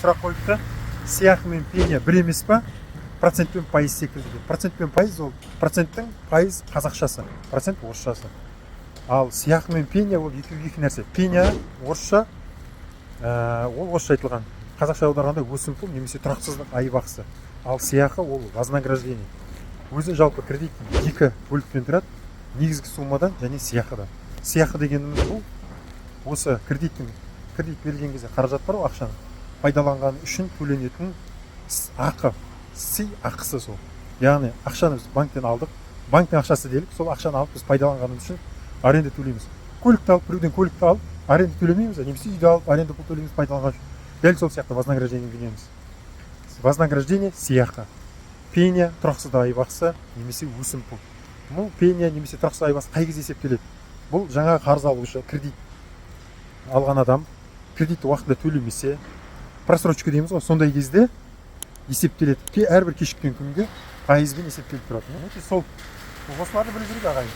сұрақ қойыпты. Сыйақы мен пеня бір емес па? Процент пен пайыз секілді. Процент пен пайыз ол проценттің пайыз қазақшасы, процент орысшасы. Ал сыйақы мен пеня ол екі нәрсе. Пеня орысша, ол орысша айтылған. Қазақша аударғанда өсімпұл немесе тұрақсыздық айбақысы. Ал сыйақы ол вознаграждение. Өзі жалпы кредит екі бөліктен тұрады. Негізгі суммадан және сыйақыдан. Сыйақы дегеніміз бұл осы кредит берілген кезде қаражат бар ғой, ақшаны пайдаланған үшін төленетін ақы, сый ақысы сол. Яғни ақшаны біз банктен алдық, банктен ақшасы делік, сол ақшаны алып біз пайдаланғанымыз үшін аренда төлейміз. Көлікті алып, біреуден көлікті алып, аренда төлемейміз, немесе үйді алып, аренда пұл төлейміз пайдаланған үшін. Дәл сол сияқты вознаграждение білеміз. Вознаграждение сыйақы. Пеня тұрақсыздық айбақысы немесе өсімпұл. Бұл пеня немесе тұрақсыз айбақысы қай кезде есептеледі? Бұл жаңа қарыз алушы, кредит алған адам кредитті уақытында төлемесе, просрочка дейміз ғой, сондай кезде есептеледі. Әрбір кешіккен күнге пайызбен есептеліп тұрады. Сол осыларды білу керек ағайын.